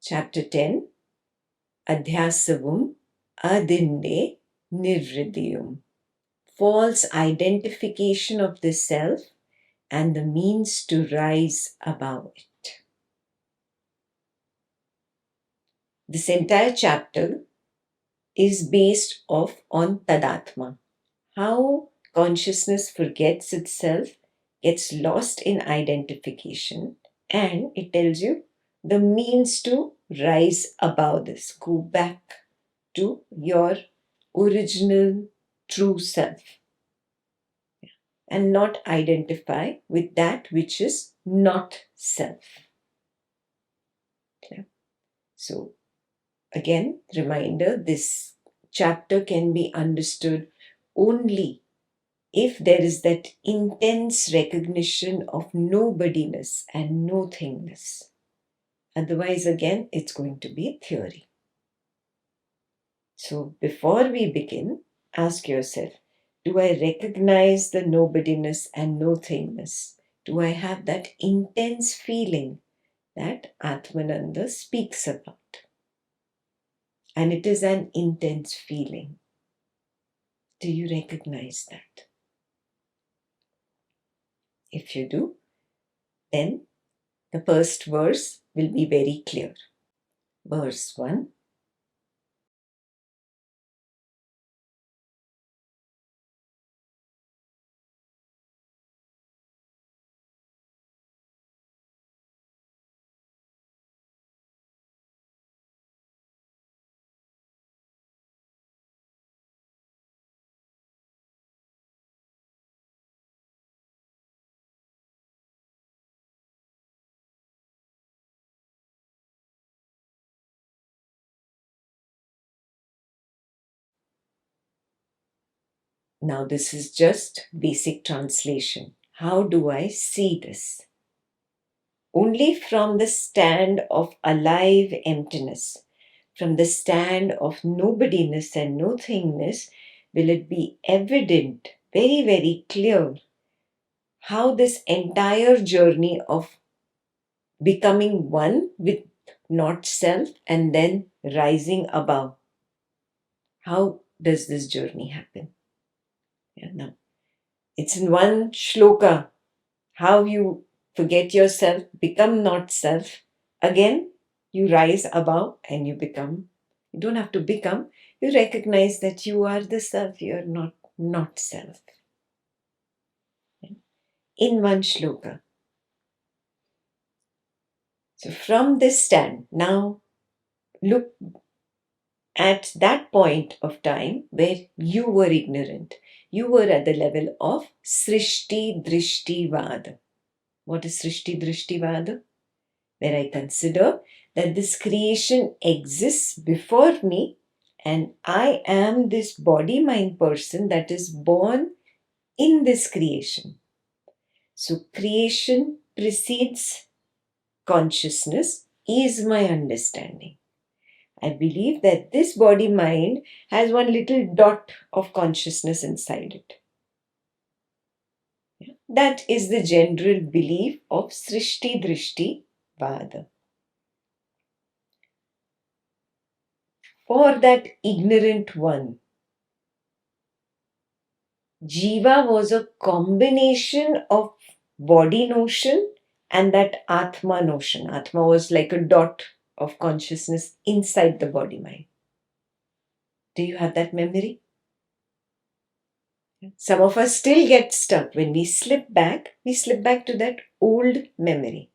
Chapter 10, Adhyasavum Adinde Nirridiyum. False identification of the self and the means to rise above it. This entire chapter is based on Tadatma. How consciousness forgets itself, gets lost in identification, and it tells you the means to rise above this. Go back to your original true self and not identify with that which is not self. Okay. So, again, reminder, this chapter can be understood only if there is that intense recognition of nobodiness and nothingness. Otherwise, again, it's going to be theory. So, before we begin, ask yourself, do I recognize the nobodiness and nothingness? Do I have that intense feeling that Atmananda speaks about? And it is an intense feeling. Do you recognize that? If you do, then the first verse will be very clear. Verse 1. Now, this is just basic translation. How do I see this? Only from the stand of alive emptiness, from the stand of nobodiness and nothingness, will it be evident, very, very clear, how this entire journey of becoming one with not self and then rising above. How does this journey happen? Yeah, now, it's in one shloka. How you forget yourself, become not self. Again, you rise above and you become. You don't have to become. You recognize that you are the self. You are not self. In one shloka. So from this stand, now look at that point of time where you were ignorant. You were at the level of Srishti Drishti Vada. What is Srishti Drishti Vada? Where I consider that this creation exists before me and I am this body mind person that is born in this creation. So creation precedes consciousness is my understanding. I believe that this body mind has one little dot of consciousness inside it. That is the general belief of Srishti Drishti Vada. For that ignorant one, Jiva was a combination of body notion and that Atma notion. Atma was like a dot of consciousness inside the body mind. Do you have that memory? Some of us still get stuck. When we slip back to that old memory.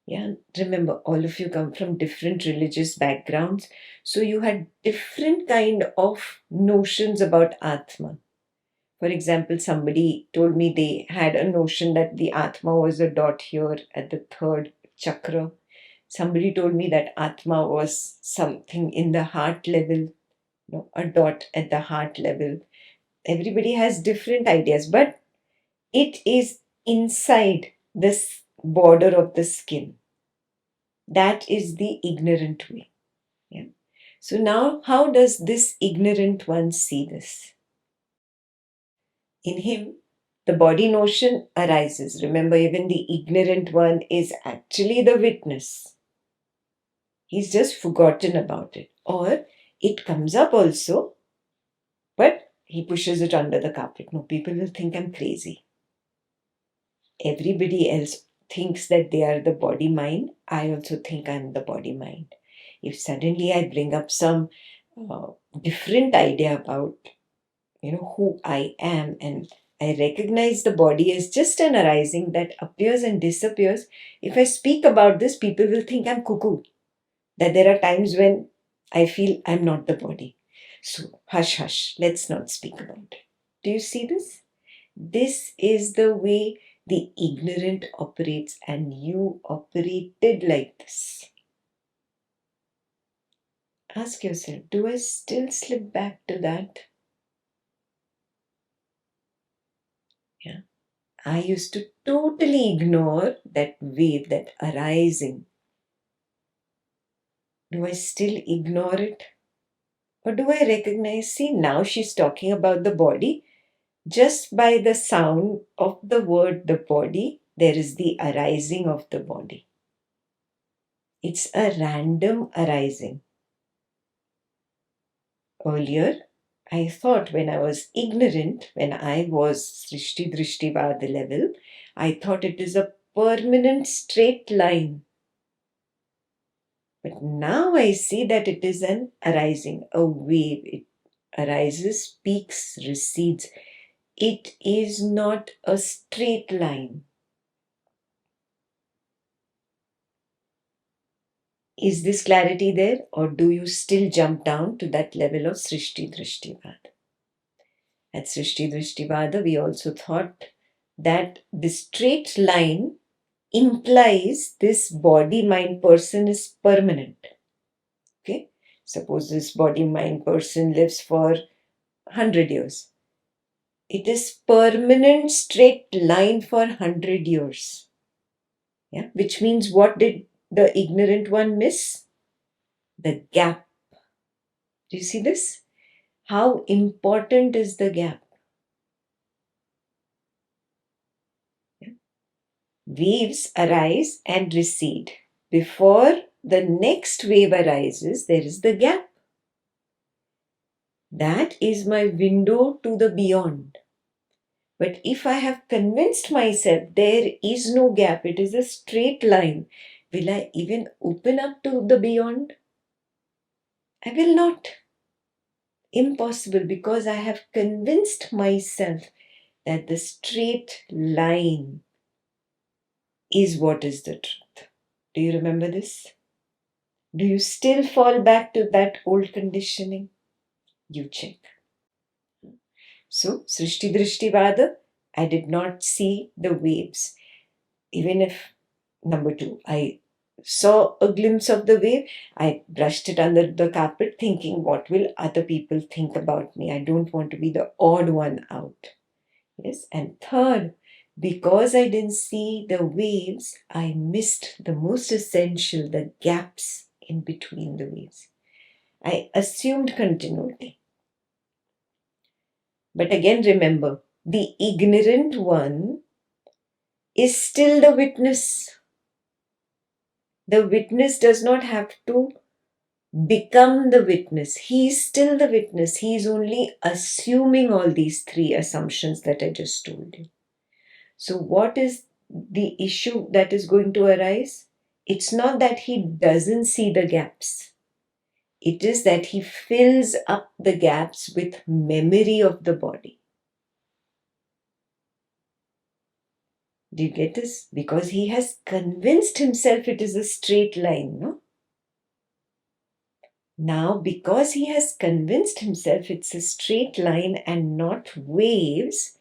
Yeah, remember, all of you come from different religious backgrounds. So you had different kind of notions about Atma. For example, somebody told me they had a notion that the Atma was a dot here at the third chakra. Somebody told me that Atma was something in the heart level, a dot at the heart level. Everybody has different ideas, but it is inside this border of the skin. That is the ignorant way. Yeah. So now, how does this ignorant one see this? In him, the body notion arises. Remember, even the ignorant one is actually the witness. He's just forgotten about it. Or it comes up also, but he pushes it under the carpet. No, people will think I'm crazy. Everybody else thinks that they are the body mind. I also think I'm the body mind. If suddenly I bring up some uh, different idea about who I am, and I recognize the body as just an arising that appears and disappears, if I speak about this, people will think I'm cuckoo, that there are times when I feel I'm not the body. So hush hush, let's not speak about it. Do you see this? This is the way the ignorant operates, and you operated like this. Ask yourself, do I still slip back to that? Yeah. I used to totally ignore that wave, that arising. Do I still ignore it? Or do I recognize, see, now she's talking about the body. Just by the sound of the word the body, there is the arising of the body. It's a random arising. Earlier, I thought when I was ignorant, when I was Srishti Drishtivada level, I thought it is a permanent straight line. But now I see that it is an arising, a wave. It arises, peaks, recedes. It is not a straight line. Is this clarity there, or do you still jump down to that level of Srishti Drishtivada? At Srishti Drishtivada, we also thought that the straight line implies this body mind person is permanent. Okay? Suppose this body mind person lives for 100 years. It is permanent straight line for 100 years. Yeah? Which means what did the ignorant one miss? The gap. Do you see this? How important is the gap? Yeah? Waves arise and recede. Before the next wave arises, there is the gap. That is my window to the beyond. But if I have convinced myself there is no gap, it is a straight line, will I even open up to the beyond? I will not. Impossible, because I have convinced myself that the straight line is what is the truth. Do you remember this? Do you still fall back to that old conditioning? You check. So, Srishti Drishtivada, I did not see the waves. Even if, number two, I saw a glimpse of the wave, I brushed it under the carpet thinking, what will other people think about me? I don't want to be the odd one out. Yes. And third, because I didn't see the waves, I missed the most essential, the gaps in between the waves. I assumed continuity. But again, remember, the ignorant one is still the witness. The witness does not have to become the witness. He is still the witness. He is only assuming all these three assumptions that I just told you. So, what is the issue that is going to arise? It's not that he doesn't see the gaps. It is that he fills up the gaps with memory of the body. Do you get this? Because he has convinced himself it is a straight line, no? Now, because he has convinced himself it's a straight line and not waves,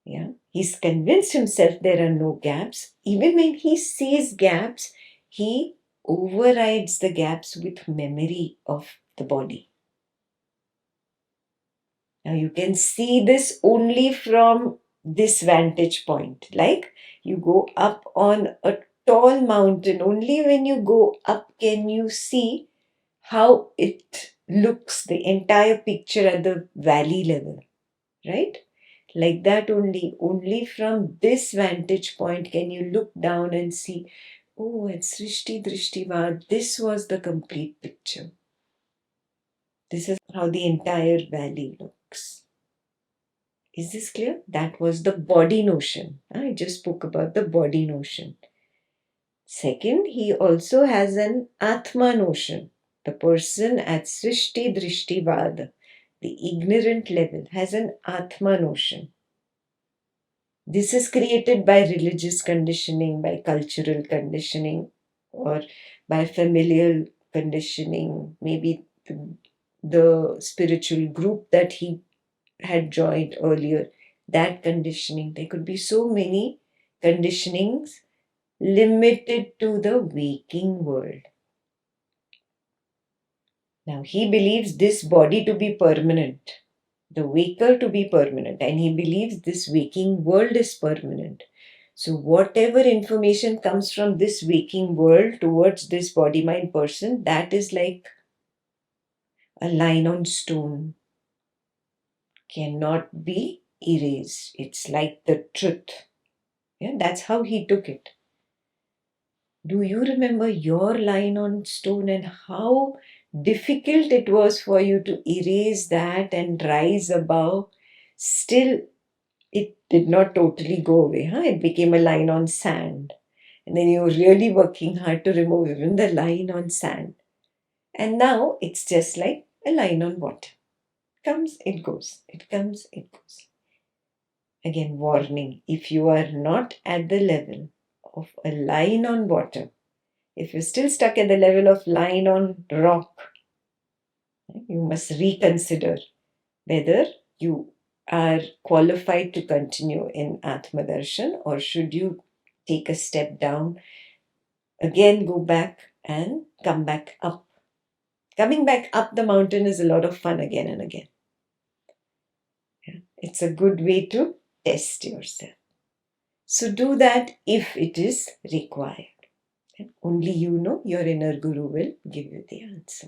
yeah, he's convinced himself there are no gaps. Even when he sees gaps, he overrides the gaps with memory of the body. Now, you can see this only from this vantage point. Like you go up on a tall mountain, only when you go up can you see how it looks, the entire picture at the valley level, right? Like that only from this vantage point can you look down and see oh, at Srishti Drishtivad, this was the complete picture. This is how the entire valley looks. Is this clear? That was the body notion. I just spoke about the body notion. Second, he also has an Atma notion. The person at Srishti Drishtivad, the ignorant level, has an Atma notion. This is created by religious conditioning, by cultural conditioning, or by familial conditioning, maybe the spiritual group that he had joined earlier, that conditioning. There could be so many conditionings limited to the waking world. Now, he believes this body to be permanent, the waker to be permanent, and he believes this waking world is permanent. So, whatever information comes from this waking world towards this body mind person, that is like a line on stone, cannot be erased. It's like the truth. Yeah, that's how he took it. Do you remember your line on stone and how difficult it was for you to erase that and rise above? Still, it did not totally go away. It became a line on sand. And then you were really working hard to remove even the line on sand. And now it's just like a line on water. Comes, it goes. It comes, it goes. Again, warning, if you are not at the level of a line on water, if you're still stuck at the level of line on rock, you must reconsider whether you are qualified to continue in Atma Darshan, or should you take a step down, again go back and come back up. Coming back up the mountain is a lot of fun again and again. It's a good way to test yourself. So do that if it is required. And only you know, your inner guru will give you the answer.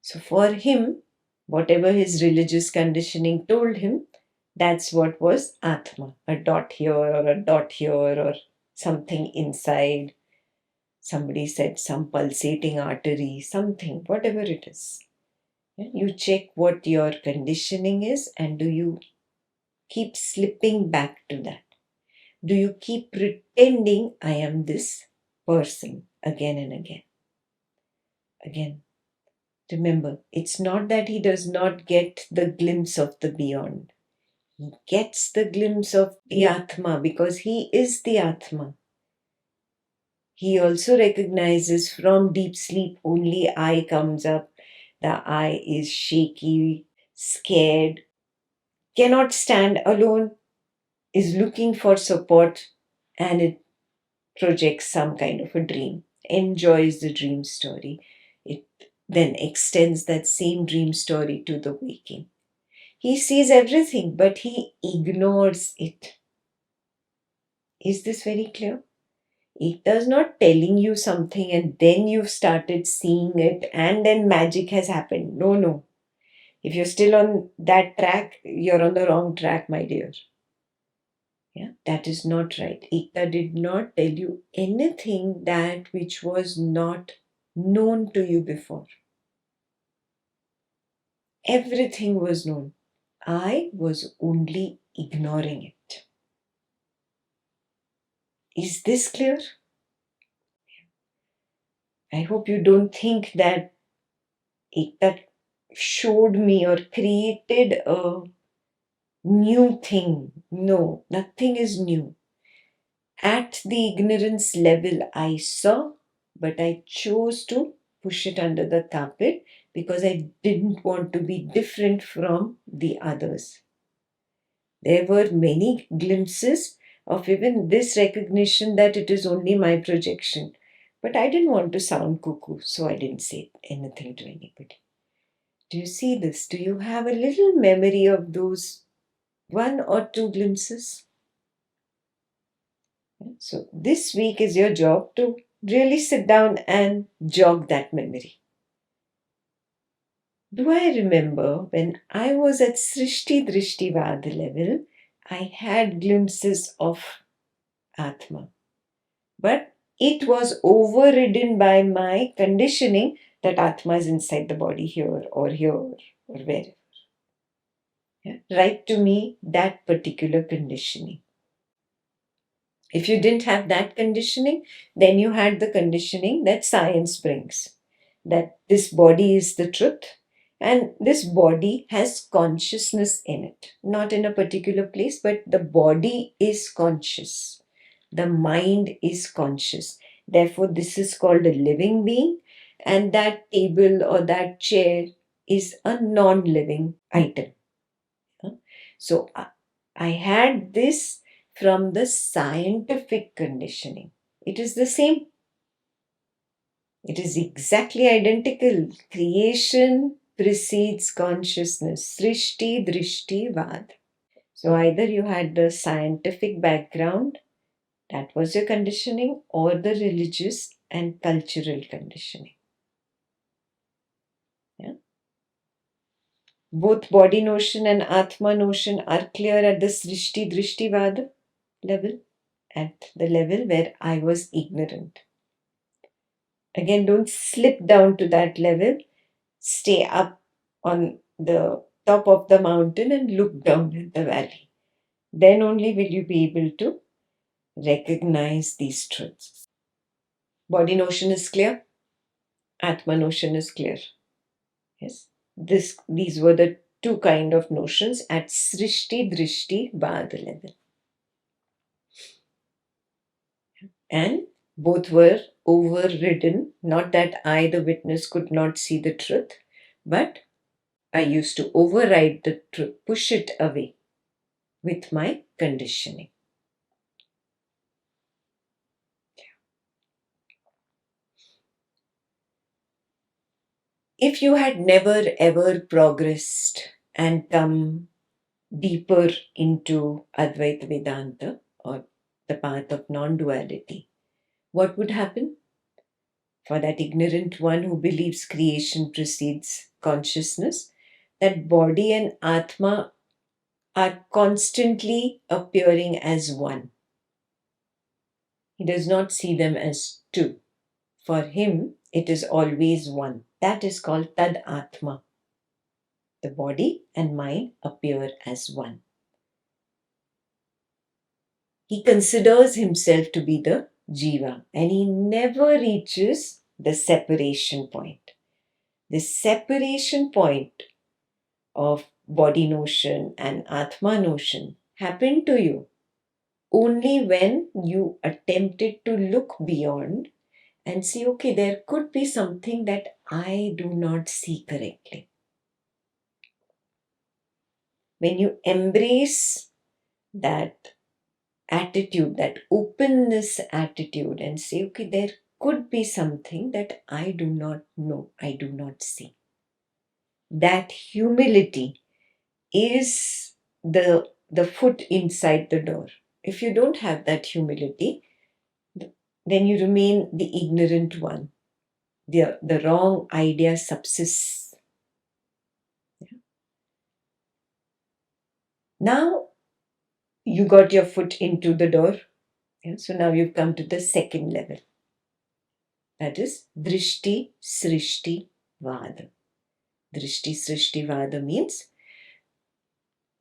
So for him, whatever his religious conditioning told him, that's what was Atma. A dot here or a dot here or something inside. Somebody said some pulsating artery, something, whatever it is. You check what your conditioning is, and do you keep slipping back to that? Do you keep pretending I am this person again and again? Again, remember, it's not that he does not get the glimpse of the beyond. He gets the glimpse of the Atma because he is the Atma. He also recognizes from deep sleep only I comes up. The I is shaky, scared, cannot stand alone, is looking for support, and it projects some kind of a dream, enjoys the dream story. It then extends that same dream story to the waking. He sees everything, but he ignores it. Is this very clear? It does not telling you something and then you've started seeing it and then magic has happened. No, no. If you're still on that track, you're on the wrong track, my dear. Yeah, that is not right. Ekta did not tell you anything that which was not known to you before. Everything was known. I was only ignoring it. Is this clear? I hope you don't think that Ekta showed me or created a new thing. No, nothing is new. At the ignorance level, I saw, but I chose to push it under the carpet because I didn't want to be different from the others. There were many glimpses of even this recognition that it is only my projection. But I didn't want to sound cuckoo, so I didn't say anything to anybody. Do you see this? Do you have a little memory of those one or two glimpses? So this week is your job to really sit down and jog that memory. Do I remember when I was at Srishti Drishtivad level, I had glimpses of Atma. But it was overridden by my conditioning that Atma is inside the body here or wherever. Yeah? Right to me, that particular conditioning. If you didn't have that conditioning, then you had the conditioning that science brings, that this body is the truth and this body has consciousness in it, not in a particular place, but the body is conscious. The mind is conscious. Therefore, this is called a living being, and that table or that chair is a non living item. So, I had this from the scientific conditioning. It is the same. It is exactly identical. Creation precedes consciousness. Srishti, Drishti, Vad. So either you had the scientific background, that was your conditioning, or the religious and cultural conditioning. Yeah? Both body notion and Atma notion are clear at the Srishti, Drishti, Vad level, at the level where I was ignorant. Again, don't slip down to that level. Stay up on the top of the mountain and look down at the valley. Then only will you be able to recognize these truths. Body notion is clear. Atma notion is clear. Yes. These were the two kind of notions at Srishti, Drishti, Vad level. And both were overridden. Not that I, the witness, could not see the truth, but I used to override the truth, push it away with my conditioning. If you had never ever progressed and come deeper into Advaita Vedanta or the path of non duality, what would happen? For that ignorant one who believes creation precedes consciousness, that body and Atma are constantly appearing as one. He does not see them as two. For him, it is always one. That is called Tad Atma. The body and mind appear as one. He considers himself to be the Jiva and he never reaches the separation point. The separation point of body notion and Atma notion happened to you only when you attempted to look beyond and see, okay, there could be something that I do not see correctly. When you embrace that attitude, that openness attitude, and say, okay, there could be something that I do not know, I do not see. That humility is the foot inside the door. If you don't have that humility, then you remain the ignorant one. The wrong idea subsists. Now you got your foot into the door. Yeah, so now you've come to the second level. That is Drishti, Srishti, Vada. Drishti, Srishti, Vada means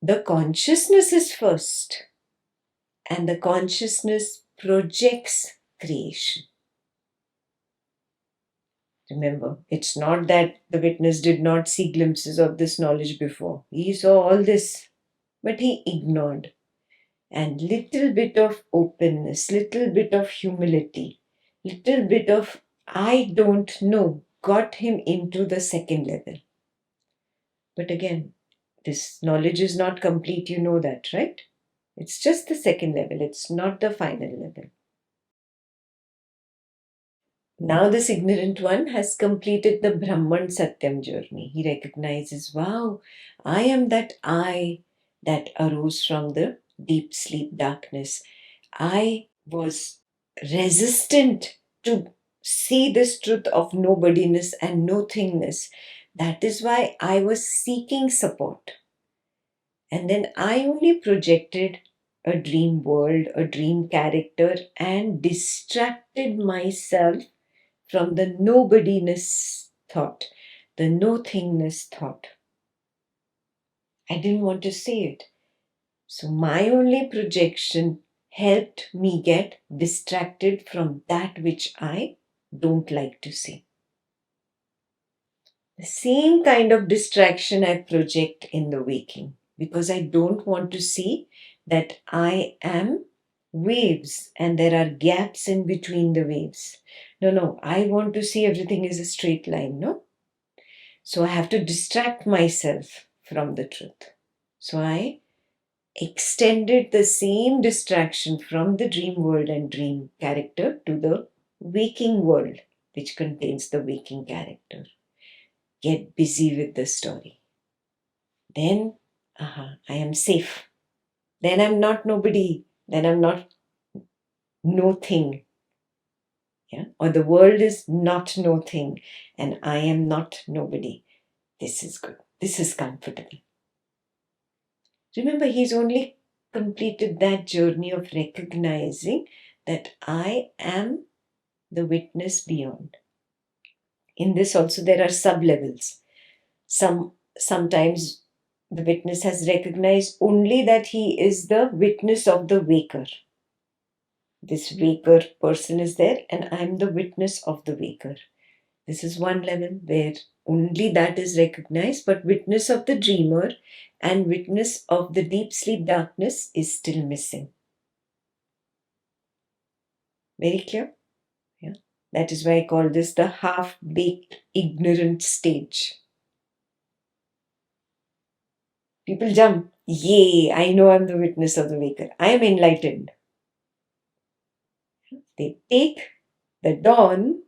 the consciousness is first and the consciousness projects creation. Remember, it's not that the witness did not see glimpses of this knowledge before. He saw all this, but he ignored. And little bit of openness, little bit of humility, little bit of I don't know got him into the second level. But again, this knowledge is not complete, you know that, right? It's just the second level, it's not the final level. Now, this ignorant one has completed the Brahman Satyam journey. He recognizes, wow, I am that I that arose from the deep sleep darkness. I was resistant to see this truth of nobodiness and nothingness. That is why I was seeking support. And then I only projected a dream world, a dream character, and distracted myself from the nobodiness thought, the nothingness thought. I didn't want to see it. So my only projection helped me get distracted from that which I don't like to see. The same kind of distraction I project in the waking because I don't want to see that I am waves and there are gaps in between the waves. No, I want to see everything is a straight line, no? So I have to distract myself from the truth. So I extended the same distraction from the dream world and dream character to the waking world, which contains the waking character. Get busy with the story. Then, I am safe. Then I'm not nobody. Then I'm not no thing. Yeah? Or the world is not no thing and I am not nobody. This is good. This is comfortable. Remember, he's only completed that journey of recognizing that I am the witness beyond. In this also there are sub-levels. Sometimes the witness has recognized only that he is the witness of the waker. This waker person is there and I am the witness of the waker. This is one level where only that is recognized, but witness of the dreamer and witness of the deep sleep darkness is still missing. Very clear? Yeah. That is why I call this the half-baked ignorant stage. People jump. Yay, I know I'm the witness of the waker. I am enlightened. They take the dawn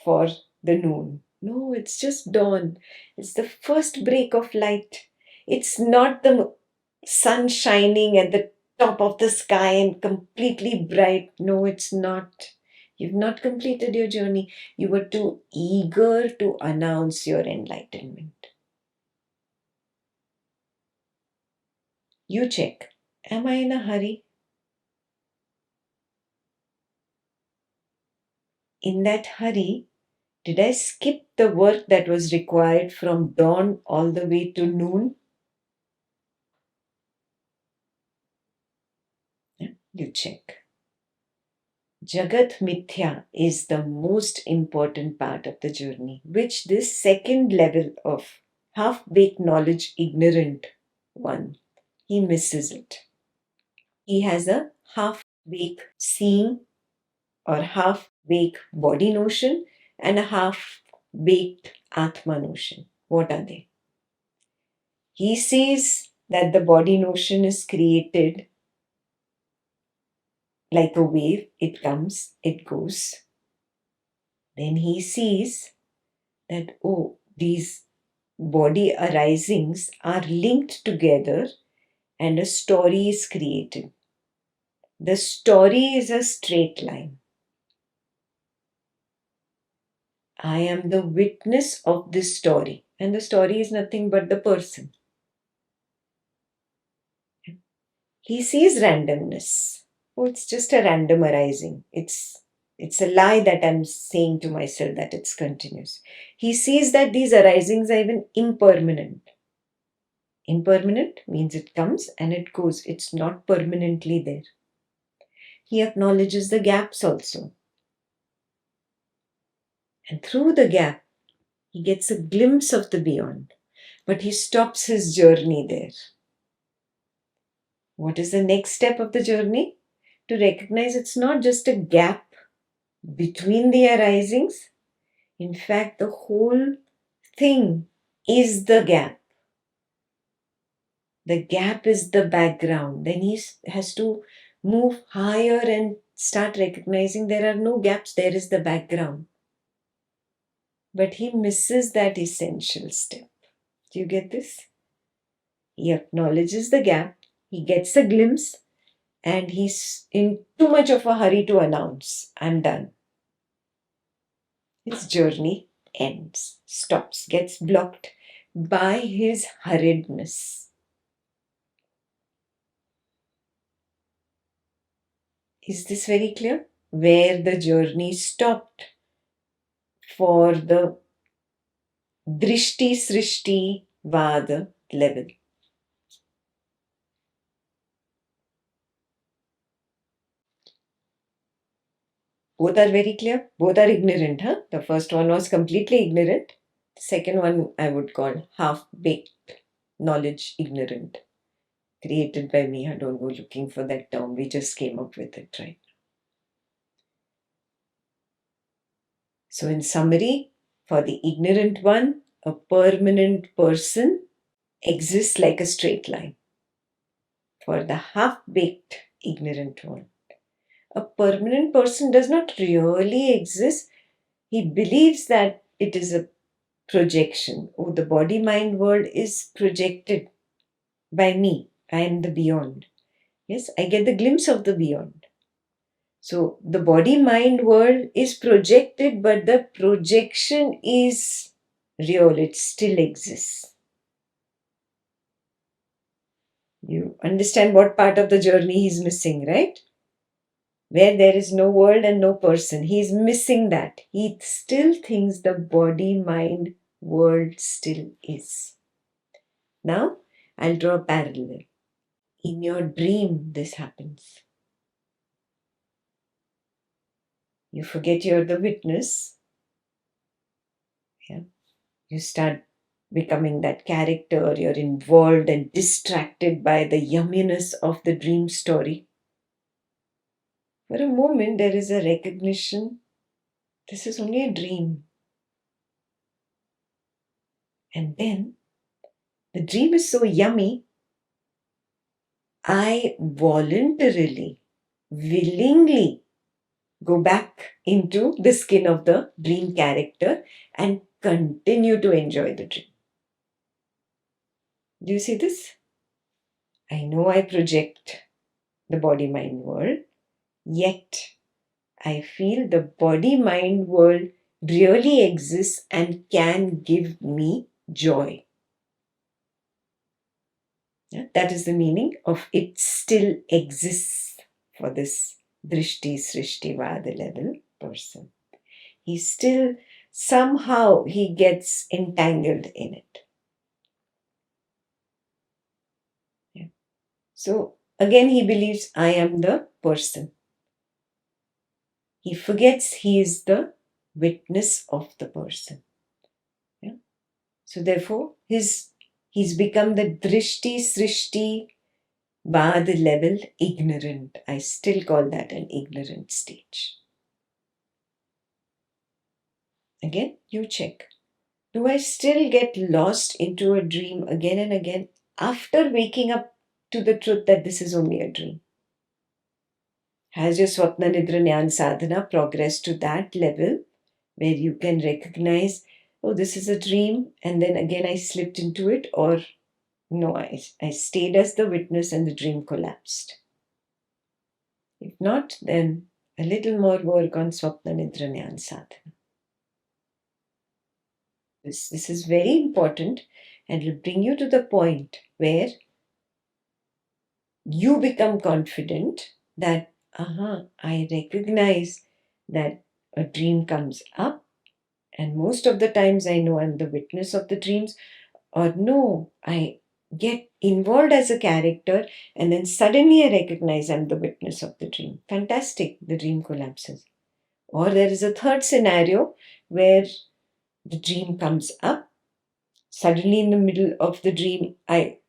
for the noon. No, it's just dawn. It's the first break of light. It's not the sun shining at the top of the sky and completely bright. No, it's not. You've not completed your journey. You were too eager to announce your enlightenment. You check. Am I in a hurry? In that hurry, did I skip the work that was required from dawn all the way to noon? You check. Jagat Mithya is the most important part of the journey, which this second level of half-baked knowledge ignorant one, he misses it. He has a half-baked seeing or half-baked body notion and a half-baked Atma notion. What are they? He sees that the body notion is created like a wave. It comes, it goes. Then he sees that, oh, these body arisings are linked together and a story is created. The story is a straight line. I am the witness of this story, and the story is nothing but the person. He sees randomness. Oh, it's just a random arising. It's a lie that I'm saying to myself that it's continuous. He sees that these arisings are even impermanent. Impermanent means it comes and it goes. It's not permanently there. He acknowledges the gaps also. And through the gap, he gets a glimpse of the beyond. But he stops his journey there. What is the next step of the journey? To recognize it's not just a gap between the arisings. In fact, the whole thing is the gap. The gap is the background. Then he has to move higher and start recognizing there are no gaps, there is the background. But he misses that essential step. Do you get this? He acknowledges the gap, he gets a glimpse, and he's in too much of a hurry to announce, I'm done. His journey ends, stops, gets blocked by his hurriedness. Is this very clear? Where the journey stopped for the Drishti Srishti Vada level. Both are very clear. Both are ignorant, huh? The first one was completely ignorant. The second one I would call half-baked knowledge ignorant. Created by me. I don't go looking for that term. We just came up with it, right? So in summary, for the ignorant one, a permanent person exists like a straight line. For the half-baked ignorant one, a permanent person does not really exist. He believes that it is a projection. Oh, the body mind world is projected by me. I am the beyond. Yes, I get the glimpse of the beyond. So the body mind world is projected, but the projection is real. It still exists. You understand what part of the journey he's missing, right? Where there is no world and no person. He's missing that. He still thinks the body mind world still is. Now, I'll draw a parallel. In your dream, this happens. You forget you're the witness. Yeah. You start becoming that character. You're involved and distracted by the yumminess of the dream story. For a moment, there is a recognition this is only a dream. And then the dream is so yummy, I voluntarily, willingly go back into the skin of the dream character and continue to enjoy the dream. Do you see this? I know I project the body mind world, yet I feel the body mind world really exists and can give me joy. Yeah, that is the meaning of it still exists for this Drishti Srishti Vada level person. He still somehow he gets entangled in it. Yeah. So again he believes I am the person. He forgets he is the witness of the person. Yeah. So therefore he's become the Drishti Srishti Vada level ignorant. I still call that an ignorant stage. Again, you check. Do I still get lost into a dream again and again after waking up to the truth that this is only a dream? Has your Swapna Nidra Jnana Sadhana progressed to that level where you can recognize, oh, this is a dream, and then again I slipped into it, or no, I stayed as the witness and the dream collapsed? If not, then a little more work on Swapna Nidra Jnana Sadhana. This is very important and will bring you to the point where you become confident that, I recognize that a dream comes up, and most of the times I know I'm the witness of the dreams, or no, I get involved as a character and then suddenly I recognize I'm the witness of the dream. Fantastic, the dream collapses. Or there is a third scenario where the dream comes up. Suddenly, in the middle of the dream, I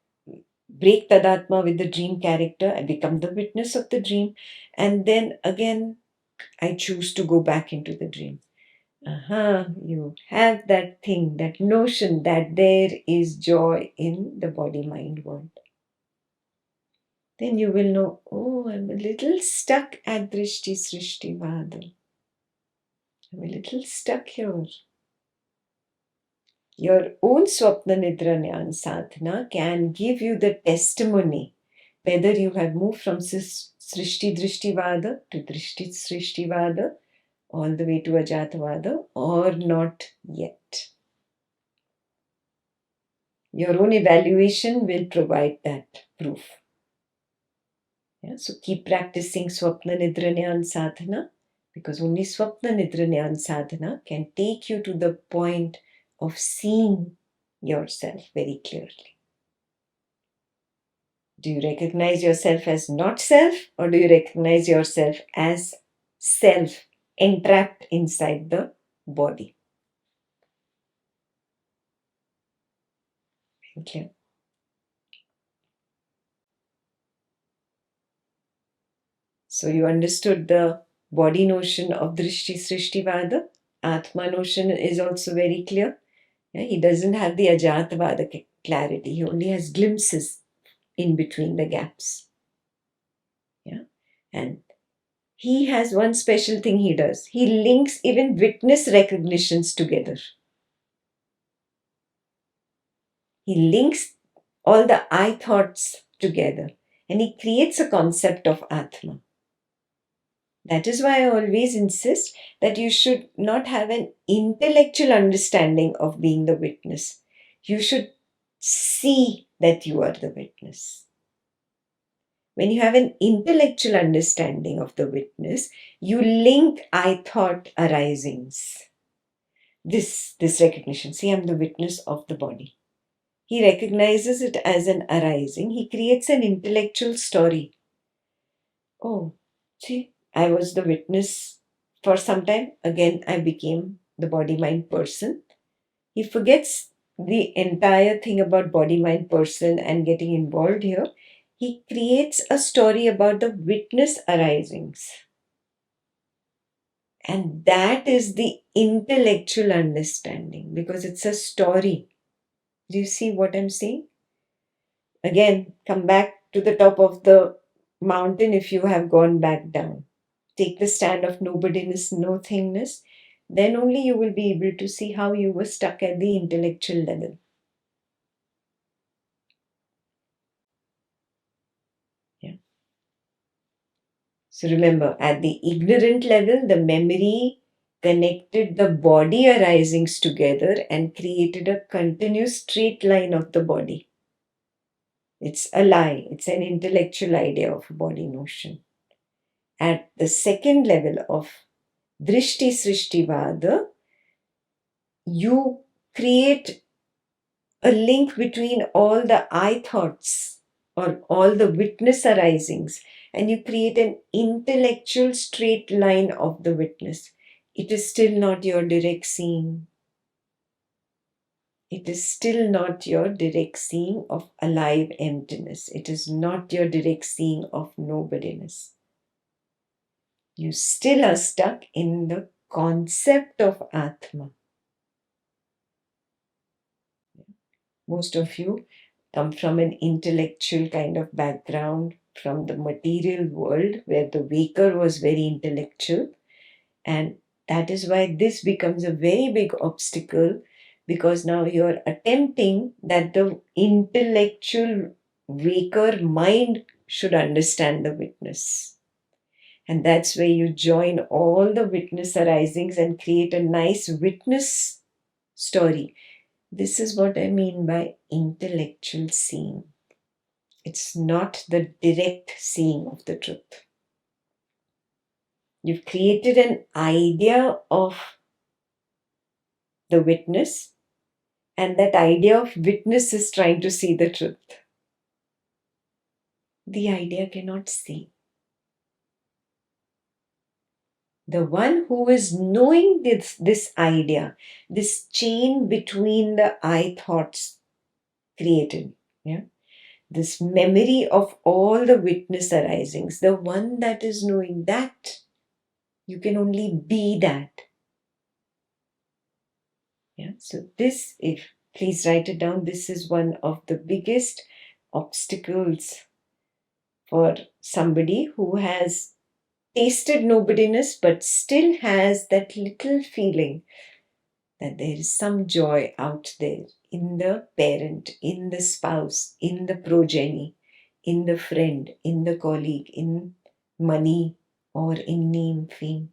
break Tadatma with the dream character. I become the witness of the dream. And then again, I choose to go back into the dream. You have that thing, that notion that there is joy in the body mind world. Then you will know, oh, I'm a little stuck at Drishti Srishti Vada. I'm a little stuck here. Your own Swapna Nidra Jnana Sadhana can give you the testimony whether you have moved from Srishti Drishti Vada to Drishti Srishti Vada all the way to Ajata Vada or not yet. Your own evaluation will provide that proof. Yeah? Yeah? So keep practicing Swapna Nidra Jnana Sadhana, because only Swapna Nidra Jnana Sadhana can take you to the point of seeing yourself very clearly. Do you recognize yourself as not self, or do you recognize yourself as self entrapped inside the body? Thank you. So you understood the body notion of Drishti Srishti Vada. Atma notion is also very clear. Yeah, he doesn't have the Ajatvada clarity. He only has glimpses in between the gaps. Yeah, and he has one special thing he does. He links even witness recognitions together. He links all the I thoughts together, and he creates a concept of Atma. That is why I always insist that you should not have an intellectual understanding of being the witness. You should see that you are the witness. When you have an intellectual understanding of the witness, you link I thought arisings. This recognition. See, I'm the witness of the body. He recognizes it as an arising. He creates an intellectual story. Oh, see, I was the witness for some time. Again, I became the body mind person. He forgets the entire thing about body mind person and getting involved here. He creates a story about the witness arisings. And that is the intellectual understanding, because it's a story. Do you see what I'm saying? Again, come back to the top of the mountain if you have gone back down. Take the stand of nobodiness, no thingness. Then only you will be able to see how you were stuck at the intellectual level. Yeah. So remember, at the ignorant level, the memory connected the body arisings together and created a continuous straight line of the body. It's a lie. It's an intellectual idea of a body notion. At the second level of Drishti Srishti Vada, you create a link between all the I thoughts or all the witness arisings, and you create an intellectual straight line of the witness. It is still not your direct seeing. It is still not your direct seeing of alive emptiness. It is not your direct seeing of nobodiness. You still are stuck in the concept of Atma. Most of you come from an intellectual kind of background, from the material world where the waker was very intellectual. And that is why this becomes a very big obstacle, because now you're attempting that the intellectual waker mind should understand the witness. And that's where you join all the witness arisings and create a nice witness story. This is what I mean by intellectual seeing. It's not the direct seeing of the truth. You've created an idea of the witness, and that idea of witness is trying to see the truth. The idea cannot see. The one who is knowing this idea, this chain between the I thoughts created, yeah, this memory of all the witness arisings, the one that is knowing that, you can only be that. Yeah. So this, if please write it down, this is one of the biggest obstacles for somebody who has tasted nobodiness but still has that little feeling that there is some joy out there in the parent, in the spouse, in the progeny, in the friend, in the colleague, in money, or in name, fame,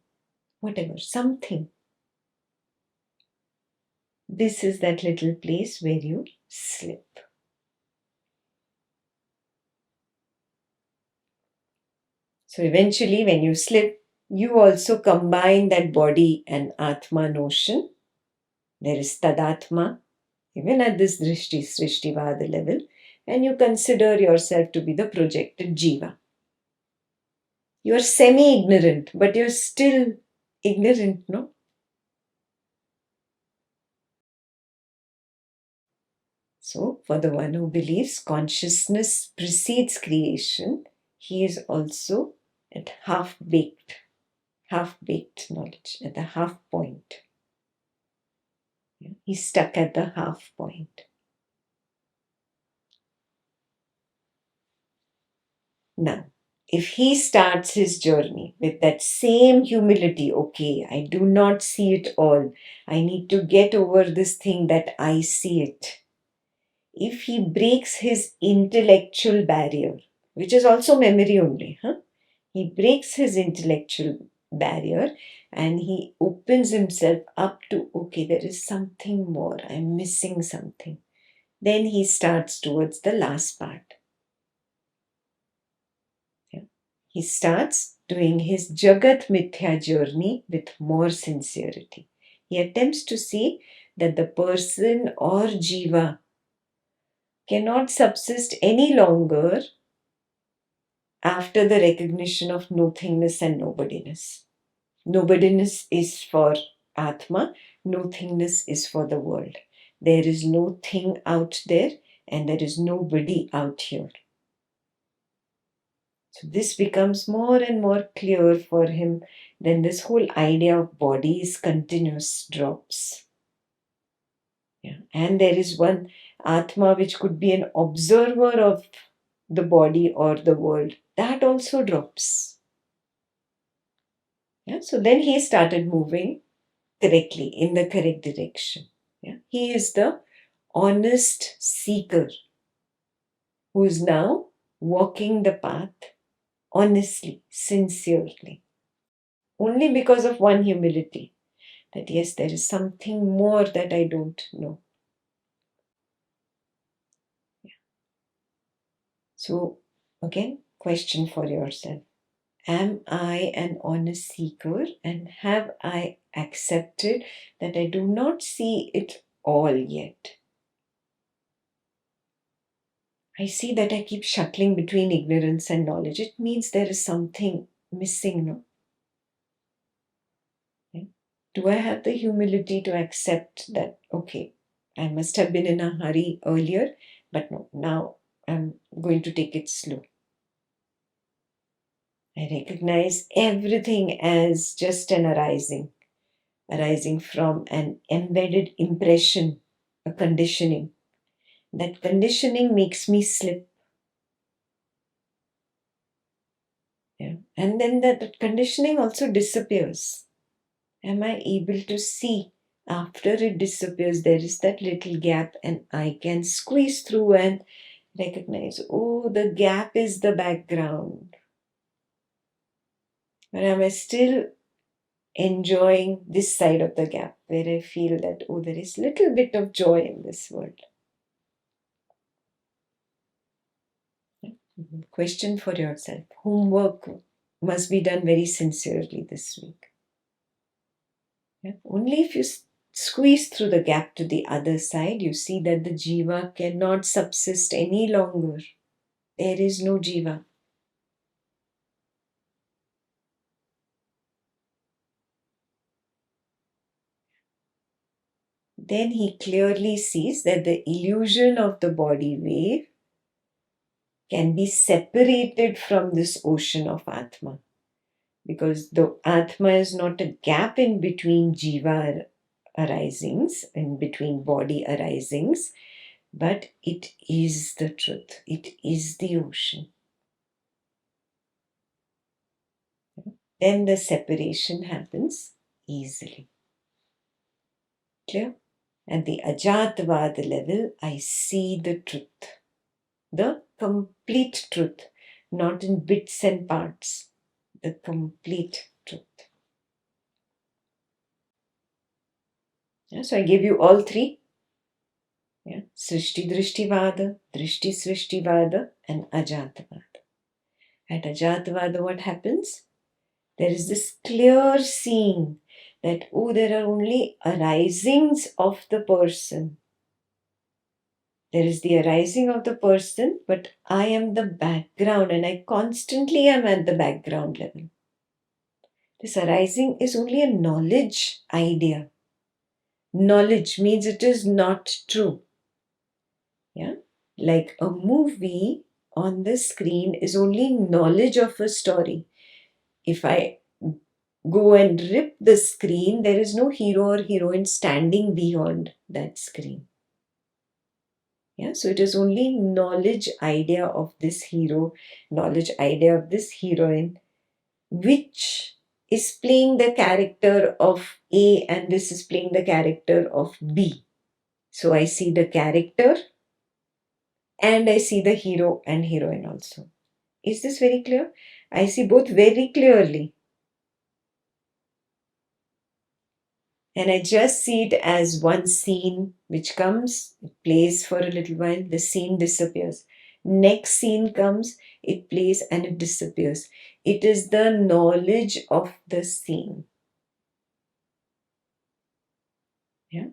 whatever, something. This is that little place where you slip. So eventually, when you slip, you also combine that body and Atma notion. There is Tadatma, even at this Drishti Srishtivada level, and you consider yourself to be the projected Jiva. You are semi-ignorant, but you're still ignorant, no? So, for the one who believes consciousness precedes creation, he is also at half-baked knowledge, at the half point. He's stuck at the half point. Now, if he starts his journey with that same humility, okay, I do not see it all. I need to get over this thing that I see it. If he breaks his intellectual barrier, which is also memory only, he breaks his intellectual barrier and he opens himself up to, okay, there is something more, I'm missing something. Then he starts towards the last part. Yeah. He starts doing his Jagat Mithya journey with more sincerity. He attempts to see that the person or Jiva cannot subsist any longer after the recognition of nothingness and nobodiness. Nobodiness is for Atma, nothingness is for the world. There is no thing out there and there is nobody out here. So this becomes more and more clear for him. Then this whole idea of body is continuous drops. Yeah. And there is one Atma which could be an observer of the body or the world. That also drops. Yeah. So then he started moving correctly in the correct direction. Yeah. He is the honest seeker who is now walking the path honestly, sincerely. Only because of one humility that yes, there is something more that I don't know. Yeah. So, again, question for yourself. Am I an honest seeker and have I accepted that I do not see it all yet? I see that I keep shuttling between ignorance and knowledge. It means there is something missing, no? Yeah. Do I have the humility to accept that, okay, I must have been in a hurry earlier, but no, now I'm going to take it slow. I recognize everything as just an arising from an embedded impression, a conditioning. That conditioning makes me slip. Yeah. And then that conditioning also disappears. Am I able to see after it disappears, there is that little gap, and I can squeeze through and recognize, oh, the gap is the background. But am I still enjoying this side of the gap where I feel that, oh, there is little bit of joy in this world? Question for yourself. Homework must be done very sincerely this week. Yeah? Only if you squeeze through the gap to the other side, you see that the jiva cannot subsist any longer. There is no jiva. Then he clearly sees that the illusion of the body wave can be separated from this ocean of Atma. Because the Atma is not a gap in between jiva arisings, in between body arisings, but it is the truth. It is the ocean. Then the separation happens easily. Clear? At the Ajatavad level, I see the truth. The complete truth, not in bits and parts. The complete truth. Yeah, so I gave you all three. Yeah, Srishti Drishtivada, Drishti Srishtivada, and Ajatavada. At Ajatavada, what happens? There is this clear seeing that, oh, there are only arisings of the person. There is the arising of the person, but I am the background and I constantly am at the background level. This arising is only a knowledge idea. Knowledge means it is not true. Yeah? Like a movie on the screen is only knowledge of a story. If I go and rip the screen, there is no hero or heroine standing beyond that screen. Yeah, so it is only knowledge idea of this hero, knowledge idea of this heroine, which is playing the character of A and this is playing the character of B. So I see the character and I see the hero and heroine also. Is this very clear? I see both very clearly. And I just see it as one scene which comes, it plays for a little while, the scene disappears. Next scene comes, it plays and it disappears. It is the knowledge of the scene. Yeah.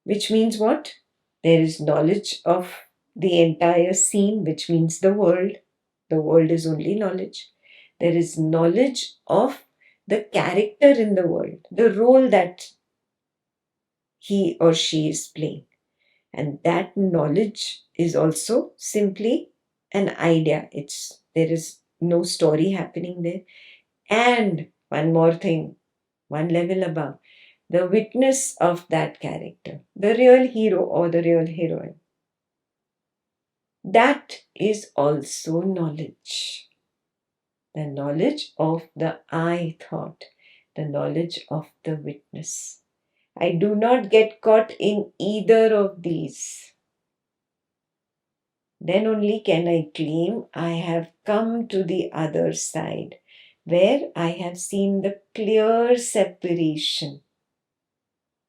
Which means what? There is knowledge of the entire scene, which means the world. The world is only knowledge. There is knowledge of the character in the world, the role that he or she is playing. And that knowledge is also simply an idea. There is no story happening there. And one more thing, one level above, the witness of that character, the real hero or the real heroine. That is also knowledge. The knowledge of the I thought, the knowledge of the witness. I do not get caught in either of these. Then only can I claim I have come to the other side, where I have seen the clear separation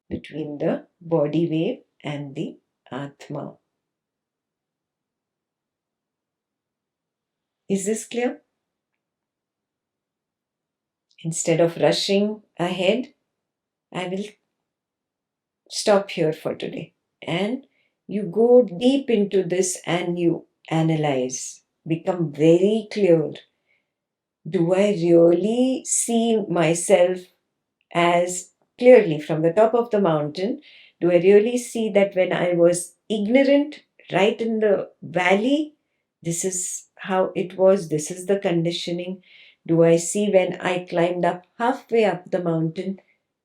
between the body wave and the Atma. Is this clear? Instead of rushing ahead, I will stop here for today. And you go deep into this and you analyze, become very clear. Do I really see myself as clearly from the top of the mountain? Do I really see that when I was ignorant, right in the valley, this is how it was, this is the conditioning? Do I see when I climbed up halfway up the mountain,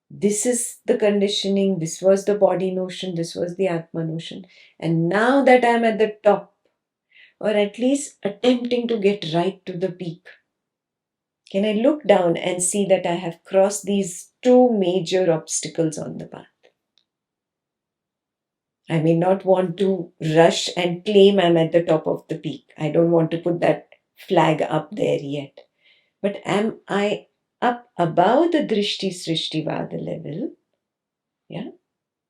this is the conditioning, this was the body notion, this was the Atma notion, and now that I'm at the top, or at least attempting to get right to the peak, can I look down and see that I have crossed these two major obstacles on the path? I may not want to rush and claim I'm at the top of the peak. I don't want to put that flag up there yet. But am I up above the Drishti Srishti Vada level? Yeah.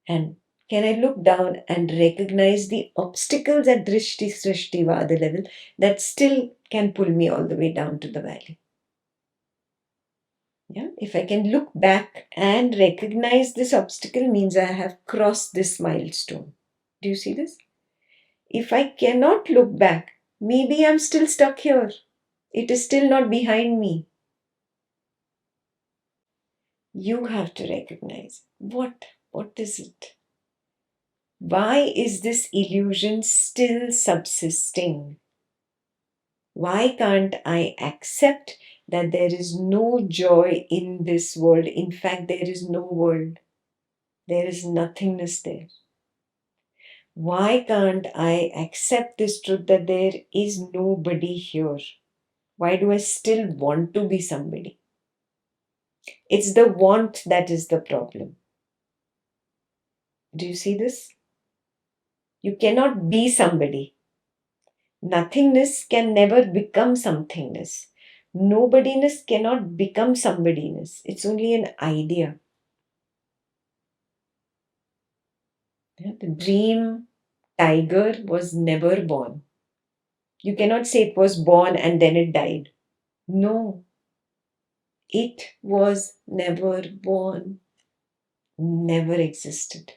And can I look down and recognize the obstacles at Drishti Srishti Vada level that still can pull me all the way down to the valley? Yeah, if I can look back and recognize this obstacle means I have crossed this milestone. Do you see this? If I cannot look back, maybe I'm still stuck here. It is still not behind me. You have to recognize what is it? Why is this illusion still subsisting? Why can't I accept that there is no joy in this world? In fact, there is no world. There is nothingness there. Why can't I accept this truth that there is nobody here? Why do I still want to be somebody? It's the want that is the problem. Do you see this? You cannot be somebody. Nothingness can never become somethingness. Nobodiness cannot become somebodiness. It's only an idea. Yeah, the dream tiger was never born. You cannot say it was born and then it died. No, it was never born, never existed.